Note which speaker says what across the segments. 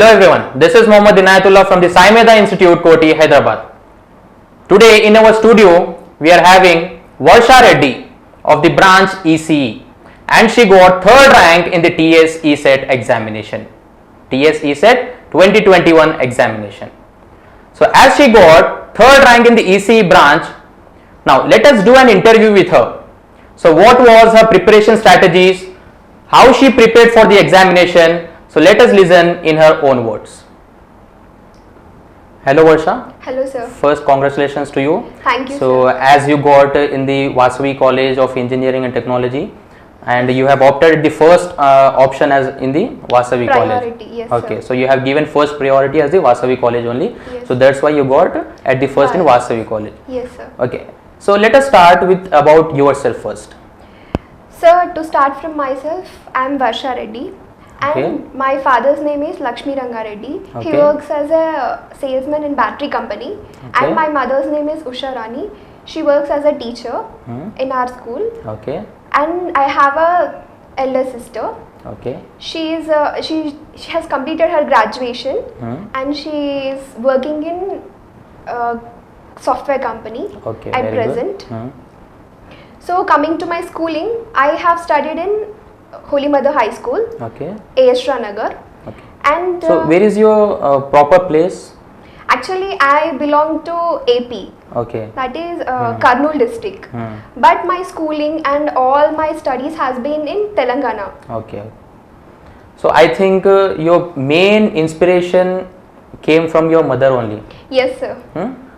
Speaker 1: Hello everyone, this is INAYATH from the SAIMEDHA Koti, Hyderabad. Today in our studio we are having Varsha Reddy of the branch ECE, and she got 3rd rank in the TS ECET examination. TS ECET 2021 examination. So as she got 3rd rank in the ECE branch, now let us do an interview with her. So what was her preparation strategies, how she prepared for the examination. So let us listen in her own words. Hello Varsha.
Speaker 2: Hello sir.
Speaker 1: First congratulations to you.
Speaker 2: Thank you
Speaker 1: So
Speaker 2: sir.
Speaker 1: as you got in the Vasavi College of Engineering and Technology, and you have opted the first option as in the Vasavi
Speaker 2: Priority,
Speaker 1: College.
Speaker 2: yes
Speaker 1: Okay,
Speaker 2: sir.
Speaker 1: so you have given first priority as the Vasavi College only.
Speaker 2: Yes.
Speaker 1: So that's why you got at the first in
Speaker 2: Right.
Speaker 1: Vasavi College.
Speaker 2: Yes sir.
Speaker 1: Okay, so let us start with about yourself first.
Speaker 2: Sir, to start from myself, I am Varsha Reddy. And
Speaker 1: Okay.
Speaker 2: my father's name is Lakshmi Ranga Reddy. He
Speaker 1: Okay.
Speaker 2: works as a salesman in battery company.
Speaker 1: Okay.
Speaker 2: And my mother's name is Usha Rani. She works as a teacher in our school.
Speaker 1: Okay,
Speaker 2: And I have a elder sister.
Speaker 1: okay,
Speaker 2: She has completed her graduation and she is working in a software company
Speaker 1: okay,
Speaker 2: at
Speaker 1: very
Speaker 2: present.
Speaker 1: good.
Speaker 2: So coming to my schooling, I have studied in Holy Mother High School,
Speaker 1: Okay,
Speaker 2: A.S. Nagar.
Speaker 1: okay.
Speaker 2: And
Speaker 1: So where is your proper place?
Speaker 2: actually I belong to AP,
Speaker 1: Okay.
Speaker 2: that is Kurnool district. But my schooling and all my studies has been in Telangana.
Speaker 1: Okay. So I think your main inspiration came from your mother only.
Speaker 2: Yes sir.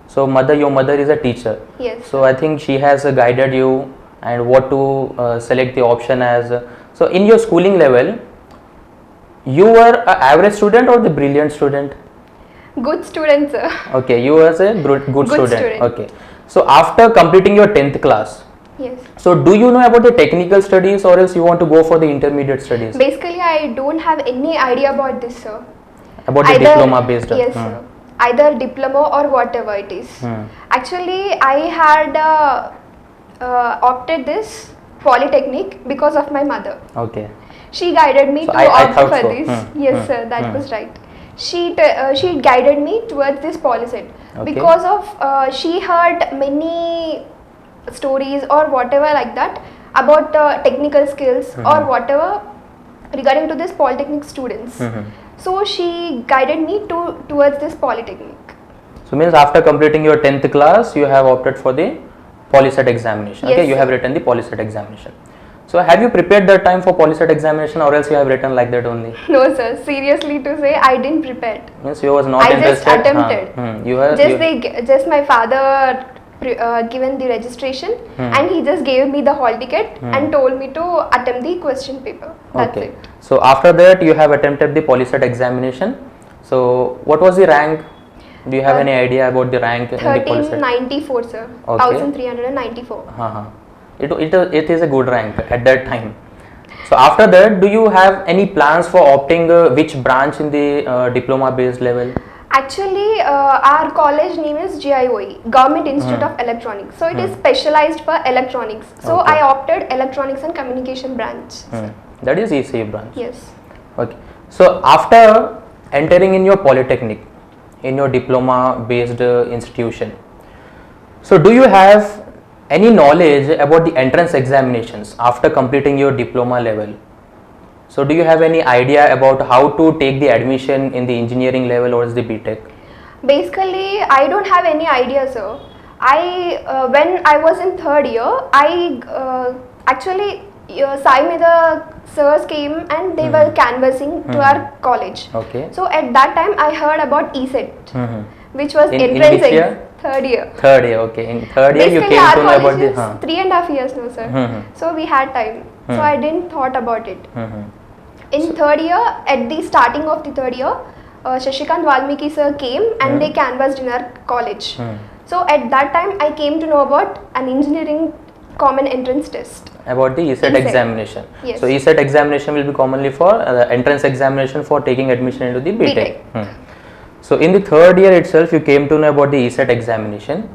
Speaker 1: So your mother is a teacher.
Speaker 2: Yes.
Speaker 1: So I think she has guided you and what to select the option as. So in your schooling level, you were an average student or the brilliant student?
Speaker 2: Good student sir.
Speaker 1: Okay, you were a good student.
Speaker 2: Student.
Speaker 1: Okay. So after completing your 10th class,
Speaker 2: Yes.
Speaker 1: so do you know about the technical studies or else you want to go for the intermediate studies?
Speaker 2: Basically I don't have any idea about this sir.
Speaker 1: About the diploma based?
Speaker 2: Yes sir. Either diploma or whatever it is. Actually I had opted this polytechnic because of my mother.
Speaker 1: Okay.
Speaker 2: She guided me
Speaker 1: So
Speaker 2: to
Speaker 1: I
Speaker 2: opt
Speaker 1: thought
Speaker 2: for
Speaker 1: so.
Speaker 2: this. Yes sir, that was right. She guided me towards this polyset
Speaker 1: Okay.
Speaker 2: because of she heard many stories or whatever like that about technical skills or whatever regarding to this polytechnic students. So she guided me towards this polytechnic.
Speaker 1: So means after completing your 10th class, you have opted for the polyset examination.
Speaker 2: Yes,
Speaker 1: Okay, you
Speaker 2: sir.
Speaker 1: have written the polyset examination. So have you prepared that time for polyset examination or else you have written like that only?
Speaker 2: No sir, seriously to say I didn't prepare.
Speaker 1: Means you was not
Speaker 2: I just
Speaker 1: interested.
Speaker 2: attempted.
Speaker 1: You have
Speaker 2: Just my father given the registration and he just gave me the hall ticket and told me to attempt the question paper. That's
Speaker 1: okay.
Speaker 2: it.
Speaker 1: So after that you have attempted the polyset examination. So what was the rank? Do you have any idea about the rank in the polyset?
Speaker 2: 1394 sir.
Speaker 1: Okay.
Speaker 2: 1394.
Speaker 1: It is a good rank at that time. So after that, do you have any plans for opting which branch in the diploma based level?
Speaker 2: Actually, our college name is GIOE, Government Institute of Electronics. So it is specialized for electronics. So
Speaker 1: Okay.
Speaker 2: I opted Electronics and Communication branch.
Speaker 1: That is ECE branch.
Speaker 2: Yes.
Speaker 1: Okay. So after entering in your polytechnic, in your diploma based institution, so do you have any knowledge about the entrance examinations after completing your diploma level? So do you have any idea about how to take the admission in the engineering level or is the BTech?
Speaker 2: Basically, I don't have any idea, sir. When I was in 3rd year, actually SAIMEDHA sirs came and they were canvassing to our college.
Speaker 1: Okay.
Speaker 2: So at that time, I heard about ECET, which was
Speaker 1: In
Speaker 2: entrance
Speaker 1: which year?
Speaker 2: exam. 3rd year.
Speaker 1: 3rd year, okay. In 3rd year you
Speaker 2: Basically,
Speaker 1: came
Speaker 2: our
Speaker 1: to know about
Speaker 2: college
Speaker 1: the...
Speaker 2: is 3.5 years now, sir. So we had time. So I didn't thought about it. In 3rd year, at the starting of the 3rd year, SHASHIKANTH VALMIKI sir came and they canvassed in our college. So at that time, I came to know about an engineering common entrance test.
Speaker 1: About the ECET
Speaker 2: ECET.
Speaker 1: examination.
Speaker 2: Yes.
Speaker 1: So ECET examination will be commonly for entrance examination for taking admission into the BTech. So in the 3rd year itself, you came to know about the ECET examination.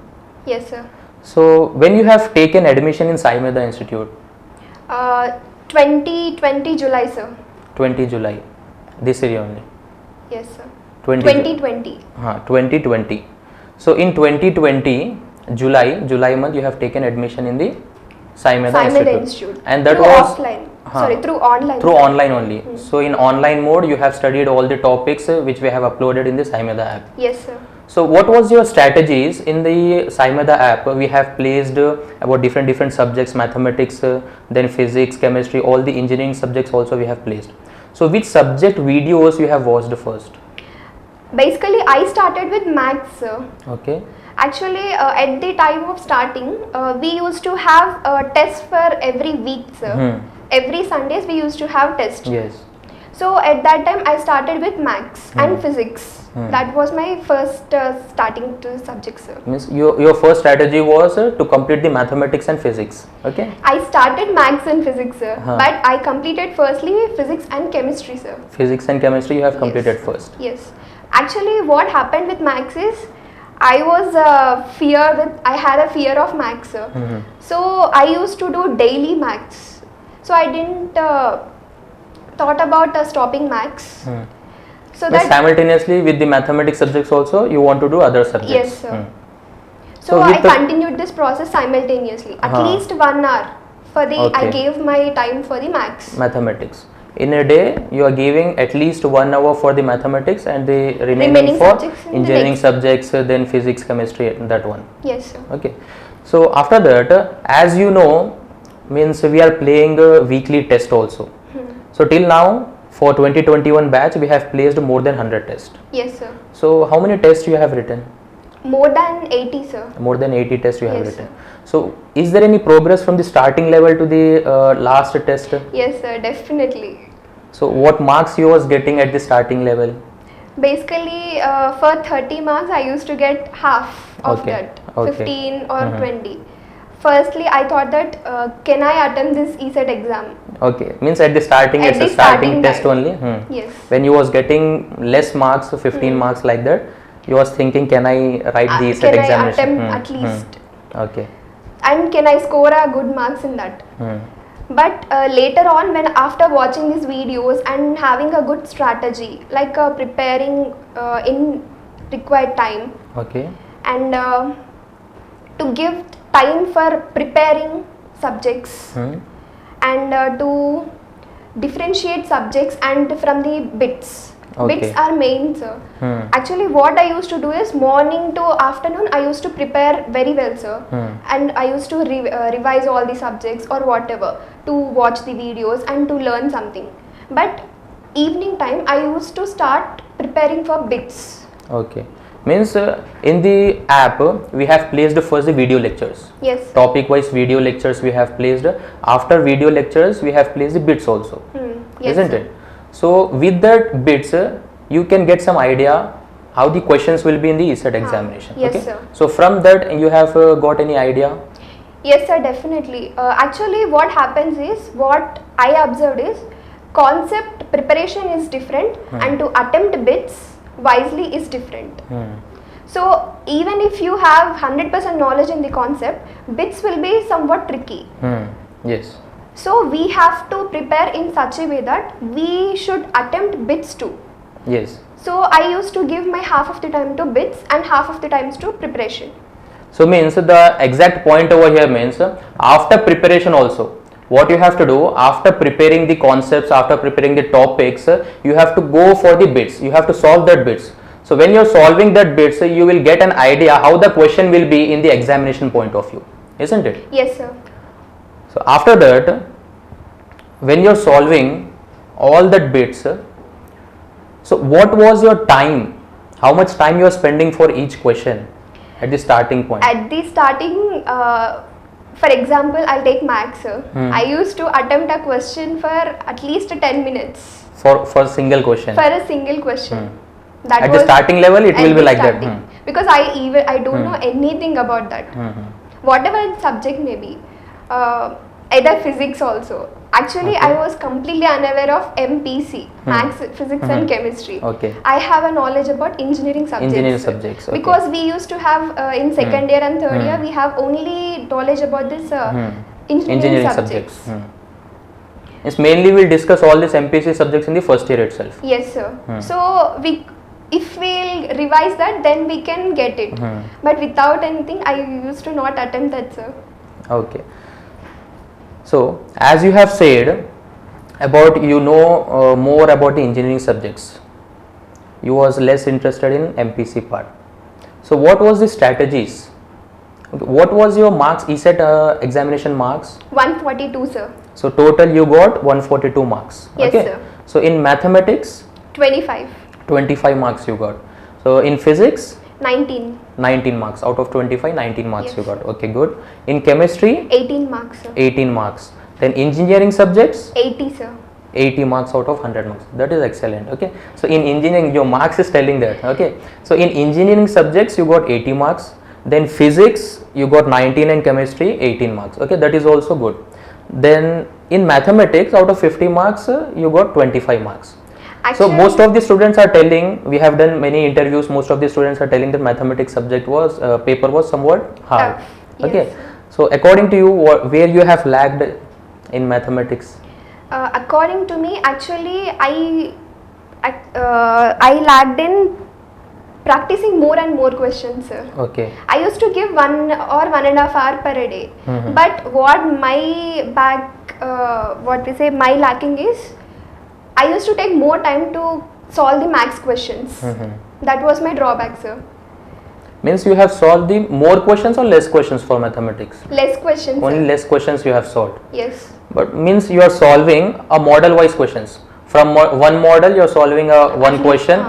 Speaker 2: Yes, sir.
Speaker 1: So when you have taken admission in SAIMEDHA Institute?
Speaker 2: 2020 July, sir.
Speaker 1: 20 July, this year only.
Speaker 2: Yes, sir.
Speaker 1: 2020. 2020. So in 2020, July month, you have taken admission in the SAIMEDHA Institute. And that
Speaker 2: through
Speaker 1: was
Speaker 2: offline. Sorry, through online.
Speaker 1: Through online only. So in online mode, you have studied all the topics which we have uploaded in the SAIMEDHA app.
Speaker 2: Yes, sir.
Speaker 1: So what was your strategies in the SAIMEDHA app? We have placed about different subjects, mathematics, then physics, chemistry, all the engineering subjects also we have placed. So which subject videos you have watched first?
Speaker 2: Basically, I started with maths, sir.
Speaker 1: Okay.
Speaker 2: Actually, at the time of starting, we used to have a test for every week, sir. Every Sundays we used to have test.
Speaker 1: Yes.
Speaker 2: So at that time, I started with maths and physics. That was my first starting to subjects, sir.
Speaker 1: Means your first strategy was to complete the mathematics and physics. Okay.
Speaker 2: I started maths and physics, sir. But I completed firstly physics and chemistry, sir.
Speaker 1: Physics and chemistry you have completed first.
Speaker 2: Yes. Actually, what happened with maths is, I was I had a fear of maths, sir. So I used to do daily maths. So I didn't thought about stopping maths. So
Speaker 1: that simultaneously with the mathematics subjects also you want to do other subjects.
Speaker 2: Yes, sir. So I continued this process simultaneously. At least 1 hour for the I gave my time for the mathematics.
Speaker 1: In a day, you are giving at least 1 hour for the mathematics and the remaining for engineering subjects, then physics, chemistry, that one.
Speaker 2: Yes, sir.
Speaker 1: Okay. So after that, as you know, means we are playing a weekly test also. So till now, for 2021 batch, we have placed more than 100 tests.
Speaker 2: Yes, sir.
Speaker 1: So how many tests you have written?
Speaker 2: More than 80, sir.
Speaker 1: More than 80 tests you have written. So is there any progress from the starting level to the last test?
Speaker 2: Yes, sir, definitely.
Speaker 1: So what marks you was getting at the starting level?
Speaker 2: Basically, for 30 marks, I used to get half of that, 15 or 20. Firstly, I thought that can I attempt this ECE exam?
Speaker 1: Okay, means at the starting, it's a starting test only.
Speaker 2: Yes.
Speaker 1: When you was getting less marks, 15 marks like that, you was thinking, can I write the ECE examination?
Speaker 2: Can I attempt at least?
Speaker 1: Okay.
Speaker 2: And can I score a good marks in that? But later on, when after watching these videos and having a good strategy, like preparing in required time, and to give time for preparing subjects, and to differentiate subjects and from the bits. Bits are main, sir. Actually, what I used to do is morning to afternoon, I used to prepare very well, sir. And I used to revise all the subjects or whatever, to watch the videos and to learn something. But evening time, I used to start preparing for bits.
Speaker 1: Okay. Means in the app, we have placed first the video lectures.
Speaker 2: Yes.
Speaker 1: Topic wise video lectures we have placed. After video lectures, we have placed the bits also.
Speaker 2: Yes,
Speaker 1: isn't it? So with that bits, you can get some idea how the questions will be in the ECE examination.
Speaker 2: Yes, sir.
Speaker 1: So from that, you have got any idea?
Speaker 2: Yes, sir, definitely. Actually, what happens is, what I observed is, concept preparation is different and to attempt bits wisely is different. So even if you have 100% knowledge in the concept, bits will be somewhat tricky.
Speaker 1: Yes.
Speaker 2: So we have to prepare in such a way that we should attempt bits too.
Speaker 1: Yes.
Speaker 2: So I used to give my half of the time to bits and half of the times to preparation.
Speaker 1: So means the exact point over here means after preparation also, what you have to do after preparing the concepts, after preparing the topics, you have to go for the bits. You have to solve that bits. So when you are solving that bits, you will get an idea how the question will be in the examination point of view, isn't it?
Speaker 2: Yes, sir.
Speaker 1: So after that, when you are solving all that bits, so what was your time? How much time you are spending for each question at the starting point?
Speaker 2: At the starting, for example, I'll take maths, sir. I used to attempt a question for at least 10 minutes.
Speaker 1: For a single question? For
Speaker 2: a single question. That
Speaker 1: at the starting level, it will be like that.
Speaker 2: Because I don't know anything about that. Whatever subject may be, either physics also. Actually, I was completely unaware of MPC, Maths, Physics and Chemistry. I have a knowledge about engineering subjects. Because we used to have in second year and third year, we have only knowledge about this engineering subjects.
Speaker 1: It's mainly we'll discuss all these MPC subjects in the first year itself.
Speaker 2: Yes, sir. So if we'll revise that, then we can get it. But without anything, I used to not attempt that, sir.
Speaker 1: Okay. So as you have said about more about the engineering subjects, you was less interested in MPC part. So what was the strategies? What was your marks, ECE examination marks?
Speaker 2: 142, sir.
Speaker 1: So total you got 142 marks.
Speaker 2: Yes,
Speaker 1: okay.
Speaker 2: sir.
Speaker 1: So in mathematics?
Speaker 2: 25.
Speaker 1: 25 marks you got. So in physics?
Speaker 2: 19.
Speaker 1: 19 marks. Out of 25, 19 marks
Speaker 2: yes.
Speaker 1: you got. Okay, good. In chemistry?
Speaker 2: 18 marks, sir.
Speaker 1: 18 marks. Then engineering subjects?
Speaker 2: 80, sir.
Speaker 1: 80 marks out of 100 marks. That is excellent. Okay. So in engineering, your marks is telling that. Okay. So in engineering subjects, you got 80 marks. Then physics, you got 19, and chemistry 18 marks. Okay. That is also good. Then in mathematics, out of 50 marks, you got 25 marks. Actually, so most of the students are telling, we have done many interviews, most of the students are telling that mathematics subject was, paper was somewhat hard. Okay.
Speaker 2: Yes.
Speaker 1: So according to you, where you have lagged in mathematics?
Speaker 2: According to me, actually, I lagged in practicing more and more questions, sir.
Speaker 1: Okay.
Speaker 2: I used to give 1 or 1.5 hours per day. But what my my lacking is, I used to take more time to solve the maths questions. That was my drawback, sir.
Speaker 1: Means you have solved the more questions or less questions for mathematics?
Speaker 2: Less questions.
Speaker 1: Only
Speaker 2: sir.
Speaker 1: Less questions you have solved.
Speaker 2: Yes.
Speaker 1: But means you are solving a model wise questions. From one model you are solving one question.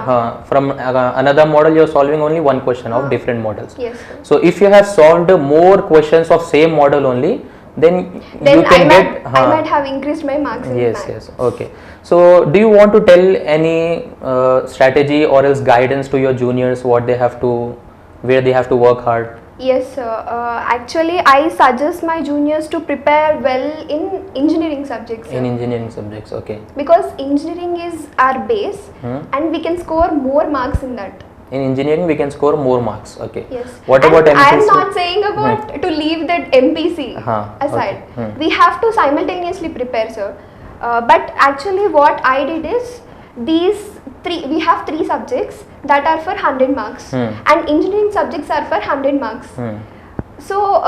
Speaker 1: From another model you are solving only one question of different models.
Speaker 2: Yes, sir.
Speaker 1: So if you have solved more questions of same model only, then you can
Speaker 2: I might have increased my marks in
Speaker 1: yes,
Speaker 2: maths.
Speaker 1: yes. Okay. So do you want to tell any strategy or else guidance to your juniors, what they have to, where they have to work hard?
Speaker 2: Yes, sir. Actually, I suggest my juniors to prepare well in engineering subjects.
Speaker 1: In engineering subjects, okay.
Speaker 2: Because engineering is our base and we can score more marks in that.
Speaker 1: In engineering, we can score more marks, okay.
Speaker 2: Yes.
Speaker 1: What about MPC?
Speaker 2: I am not saying about to leave that MPC aside.
Speaker 1: Okay.
Speaker 2: We have to simultaneously prepare, sir. But actually, what I did is, we have 3 subjects that are for 100 marks and engineering subjects are for 100 marks. So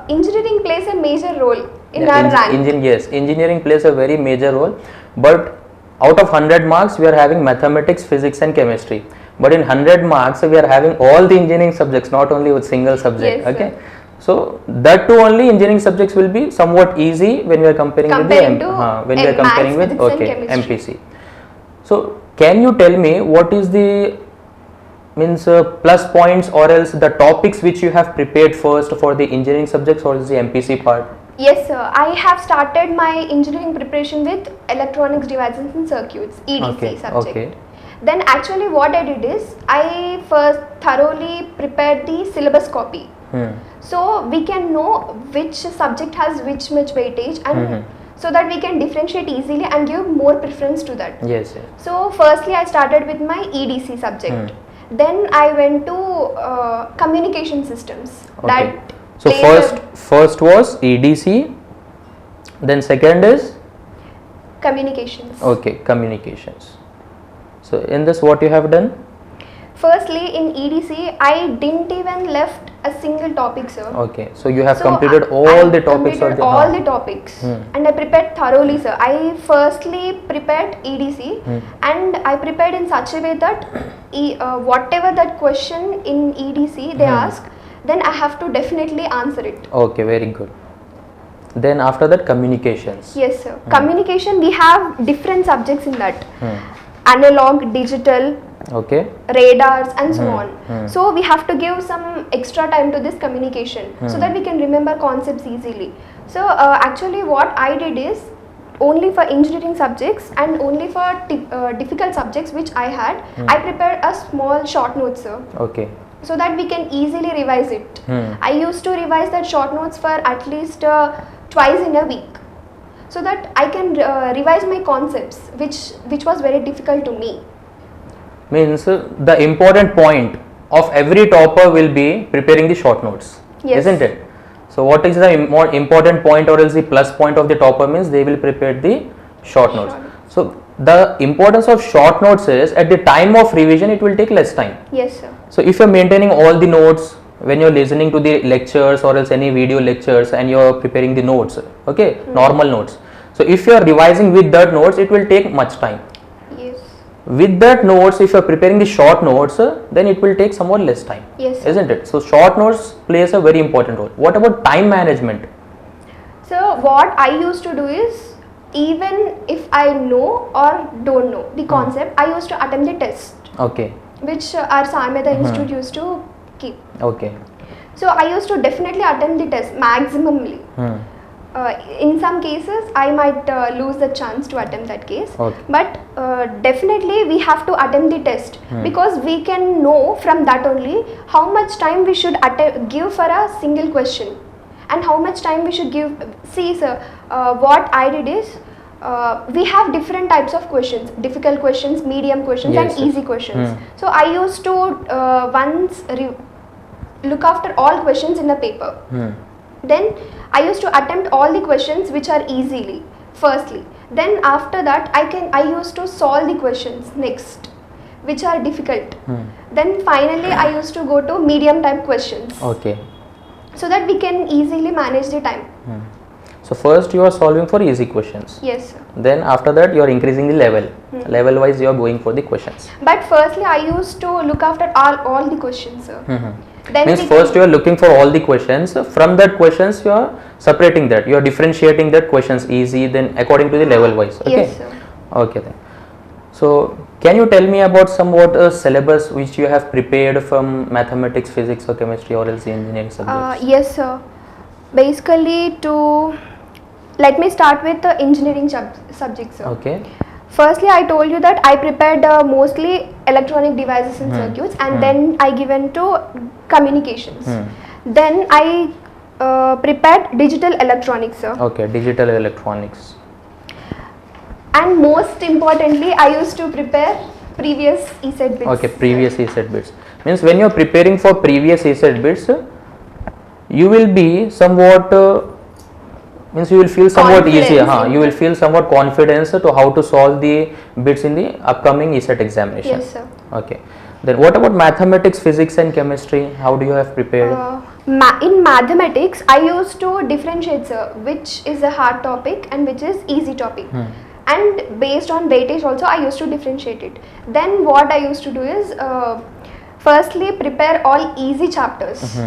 Speaker 2: engineering plays a major role in our rank.
Speaker 1: Yes, engineering plays a very major role, but out of 100 marks we are having mathematics, physics and chemistry, but in 100 marks we are having all the engineering subjects, not only with single subject.
Speaker 2: Yes,
Speaker 1: okay. So that too only engineering subjects will be somewhat easy when we are comparing with the MPC. So can you tell me what is the plus points or else the topics which you have prepared first for the engineering subjects or is the MPC part?
Speaker 2: Yes, sir. I have started my engineering preparation with electronics devices and circuits, EDC subject.
Speaker 1: Okay.
Speaker 2: Then actually what I did is, I first thoroughly prepared the syllabus copy. So we can know which subject has which much weightage and so that we can differentiate easily and give more preference to that.
Speaker 1: Yes, yes.
Speaker 2: So firstly I started with my EDC subject. Then I went to communication systems.
Speaker 1: Okay. So first was EDC, then second is
Speaker 2: communications.
Speaker 1: Okay, communications. So in this what you have done?
Speaker 2: Firstly, in EDC, I didn't even left a single topic, sir.
Speaker 1: Okay, so you have completed all the topics of the
Speaker 2: all the topics and I prepared thoroughly, sir. I firstly prepared EDC and I prepared in such a way that whatever that question in EDC they ask, then I have to definitely answer it.
Speaker 1: Okay, very good. Then after that, communications.
Speaker 2: Yes, sir. Communication, we have different subjects in that. Analog, digital, radars and so on. So we have to give some extra time to this communication so that we can remember concepts easily. So actually what I did is, only for engineering subjects and only for difficult subjects which I had, I prepared a small short notes, sir.
Speaker 1: Okay.
Speaker 2: So that we can easily revise it. I used to revise that short notes for at least twice in a week, so that I can revise my concepts, which was very difficult to me.
Speaker 1: Means the important point of every topper will be preparing the short notes, isn't it? So what is the more important point or else the plus point of the topper means they will prepare the Short notes. So the importance of short notes is at the time of revision it will take less time.
Speaker 2: Yes, sir.
Speaker 1: So if you are maintaining all the notes when you are listening to the lectures or else any video lectures and you are preparing the notes, okay, normal notes. So if you are revising with that notes, it will take much time.
Speaker 2: Yes.
Speaker 1: With that notes, if you are preparing the short notes, then it will take somewhat less time.
Speaker 2: Yes.
Speaker 1: Isn't it? So short notes plays a very important role. What about time management?
Speaker 2: So what I used to do is, even if I know or don't know the concept, I used to attempt the test.
Speaker 1: Okay.
Speaker 2: Which our SAIMEDHA Institute used to keep.
Speaker 1: Okay.
Speaker 2: So I used to definitely attempt the test maximally. In some cases, I might lose the chance to attempt that case.
Speaker 1: Okay.
Speaker 2: But definitely we have to attempt the test because we can know from that only how much time we should give for a single question and how much time we should give. See, sir, what I did is we have different types of questions: difficult questions, medium questions, and easy questions. So I used to once look after all questions in the paper. Then I used to attempt all the questions which are easily firstly. Then after that I used to solve the questions next which are difficult. Then finally I used to go to medium type questions.
Speaker 1: Okay.
Speaker 2: So that we can easily manage the time.
Speaker 1: So first you are solving for easy questions.
Speaker 2: Yes, sir.
Speaker 1: Then after that you are increasing the level. Level wise you are going for the questions.
Speaker 2: But firstly I used to look after all the questions, sir. Then
Speaker 1: means first you are looking for all the questions. From that questions you are separating that. You are differentiating that questions easy then according to the level wise. Okay.
Speaker 2: Yes, sir.
Speaker 1: Okay then. So can you tell me about somewhat a syllabus which you have prepared from mathematics, physics or chemistry or else engineering subjects?
Speaker 2: Yes, sir. Basically let me start with the engineering subjects, sir.
Speaker 1: Okay.
Speaker 2: Firstly, I told you that I prepared mostly electronic devices and circuits, and then I given to communications. Then I prepared digital electronics, sir.
Speaker 1: Okay, digital electronics.
Speaker 2: And most importantly, I used to prepare previous ECE bits.
Speaker 1: Okay, previous ECE bits. Means when you are preparing for previous ECE bits, you will be somewhat means you will feel somewhat easier. You will feel somewhat confidence to how to solve the bits in the upcoming ECE examination.
Speaker 2: Yes, sir.
Speaker 1: Okay. Then what about mathematics, physics and chemistry? How do you have prepared?
Speaker 2: In mathematics, I used to differentiate, sir, which is a hard topic and which is easy topic. And based on weightage also, I used to differentiate it. Then what I used to do is, firstly prepare all easy chapters.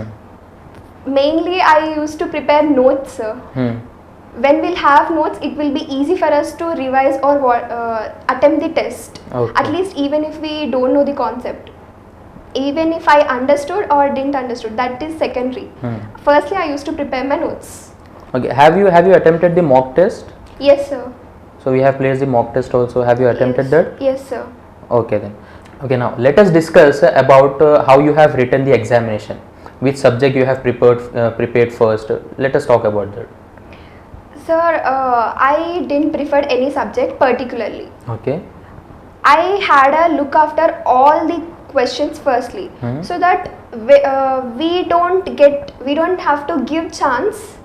Speaker 2: Mainly I used to prepare notes, sir. When we'll have notes, it will be easy for us to revise or attempt the test.
Speaker 1: Okay.
Speaker 2: At least even if we don't know the concept. Even if I understood or didn't understood, that is secondary. Firstly, I used to prepare my notes.
Speaker 1: Okay. Have you attempted the mock test?
Speaker 2: Yes, sir.
Speaker 1: So we have placed the mock test also. Have you attempted that?
Speaker 2: Yes, sir.
Speaker 1: Okay then. Okay, now let us discuss about how you have written the examination. Which subject you have prepared first? Let us talk about that.
Speaker 2: Sir, I didn't prefer any subject particularly.
Speaker 1: Okay.
Speaker 2: I had a look after all the questions firstly, so that we don't have to give chance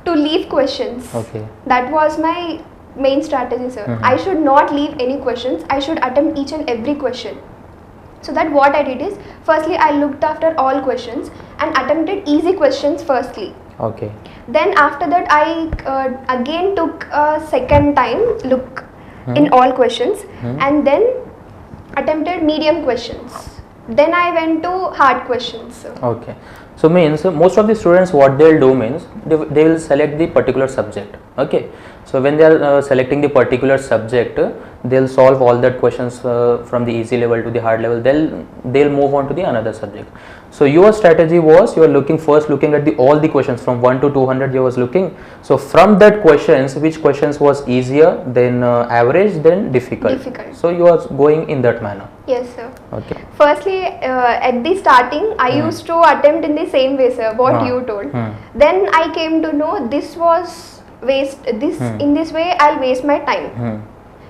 Speaker 2: to leave questions.
Speaker 1: Okay.
Speaker 2: That was my main strategy, sir. I should not leave any questions. I should attempt each and every question. So that what I did is, firstly I looked after all questions and attempted easy questions firstly.
Speaker 1: Okay.
Speaker 2: Then after that I again took a second time look in all questions and then attempted medium questions. Then I went to hard questions.
Speaker 1: Okay. So means most of the students what they'll do means they will select the particular subject. Okay. So when they are selecting the particular subject, they'll solve all that questions from the easy level to the hard level. They'll move on to the another subject. So your strategy was you are looking at all the questions from 1 to 200 you was looking. So from that questions, which questions was easier, then average, then difficult. So you are going in that manner.
Speaker 2: Yes, sir.
Speaker 1: Okay.
Speaker 2: Firstly, at the starting, I used to attempt in the same way, sir, what you told. Then I came to know this was waste. In this way, I'll waste my time.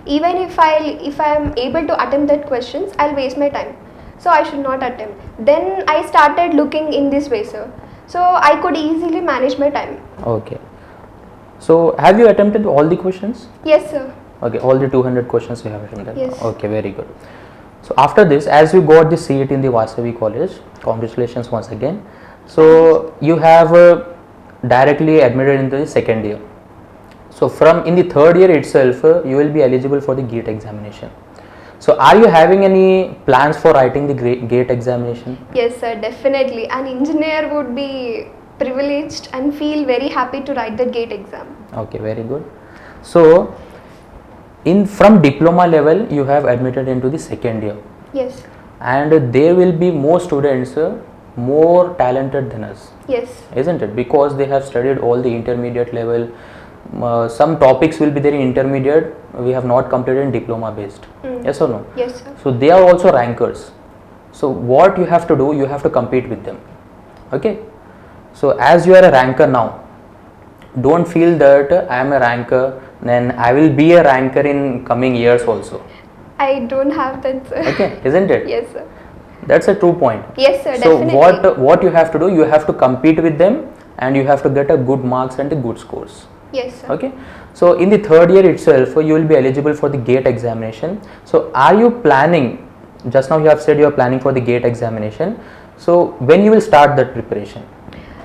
Speaker 2: Even if I am able to attempt that questions, I'll waste my time. So I should not attempt. Then I started looking in this way, sir. So I could easily manage my time.
Speaker 1: Okay. So have you attempted all the questions?
Speaker 2: Yes, sir.
Speaker 1: Okay, all the 200 questions you have attempted.
Speaker 2: Yes.
Speaker 1: Okay, very good. So after this, as you got the seat in the Vasavi College, congratulations once again. So you have directly admitted into the second year. So from in the third year itself, you will be eligible for the GATE examination. So are you having any plans for writing the GATE examination?
Speaker 2: Yes, sir, definitely. An engineer would be privileged and feel very happy to write the GATE exam.
Speaker 1: Okay, very good. So from diploma level, you have admitted into the second year.
Speaker 2: Yes.
Speaker 1: And there will be more students more talented than us.
Speaker 2: Yes.
Speaker 1: Isn't it? Because they have studied all the intermediate level. Some topics will be there in intermediate, we have not completed in diploma based. Yes or no?
Speaker 2: Yes, sir.
Speaker 1: So they are also rankers. So what you have to do, you have to compete with them. Okay. So as you are a ranker now, don't feel that I am a ranker, then I will be a ranker in coming years also.
Speaker 2: I don't have that, sir.
Speaker 1: Okay, isn't it?
Speaker 2: Yes, sir.
Speaker 1: That's a true point.
Speaker 2: Yes, sir,
Speaker 1: so
Speaker 2: definitely.
Speaker 1: what you have to do, you have to compete with them and you have to get a good marks and a good scores.
Speaker 2: Yes, sir.
Speaker 1: Okay. So in the third year itself, you will be eligible for the GATE examination. So are you planning, just now you have said you are planning for the GATE examination. So when you will start that preparation?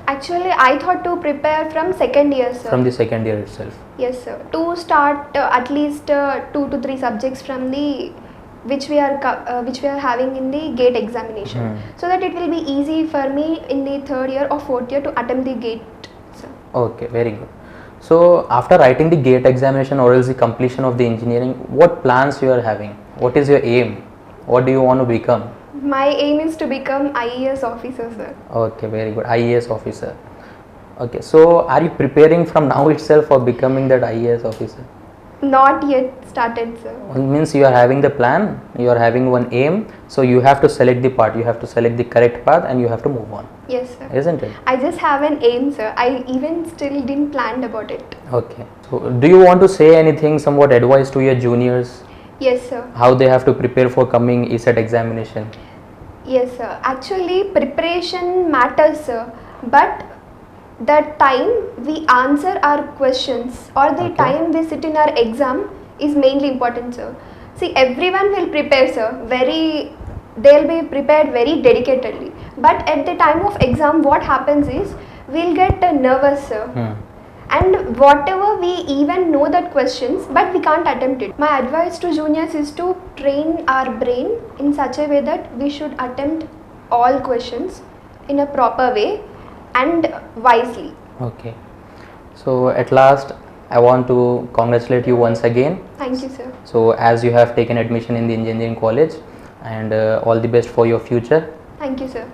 Speaker 2: Actually, I thought to prepare from second year, sir.
Speaker 1: From the second year itself?
Speaker 2: Yes, sir. To start at least 2 to 3 subjects from the which we are having in the GATE examination, so that it will be easy for me in the third year or fourth year to attempt the GATE, sir.
Speaker 1: Okay, very good. So after writing the GATE examination or else the completion of the engineering, what plans you are having? What is your aim? What do you want to become?
Speaker 2: My aim is to become IAS officer, sir.
Speaker 1: Okay, very good. IAS officer. Okay, so are you preparing from now itself for becoming that IAS officer?
Speaker 2: Not yet started, sir.
Speaker 1: It means you are having the plan, you are having one aim, so you have to select the path, you have to select the correct path and you have to move on.
Speaker 2: Yes, sir.
Speaker 1: Isn't it?
Speaker 2: I just have an aim, sir. I even still didn't plan about it.
Speaker 1: Okay. So do you want to say anything, somewhat advice to your juniors?
Speaker 2: Yes, sir.
Speaker 1: How they have to prepare for coming ECET examination?
Speaker 2: Yes, sir. Actually, preparation matters, sir. But the time we answer our questions or the time we sit in our exam is mainly important, sir. See, everyone will prepare, sir. They'll be prepared very dedicatedly. But at the time of exam, what happens is we'll get nervous, sir. And whatever we even know that questions, but we can't attempt it. My advice to juniors is to train our brain in such a way that we should attempt all questions in a proper way and wisely.
Speaker 1: Okay. So at last, I want to congratulate you once again.
Speaker 2: Thank you, sir.
Speaker 1: So as you have taken admission in the engineering college, and all the best for your future.
Speaker 2: Thank you, sir.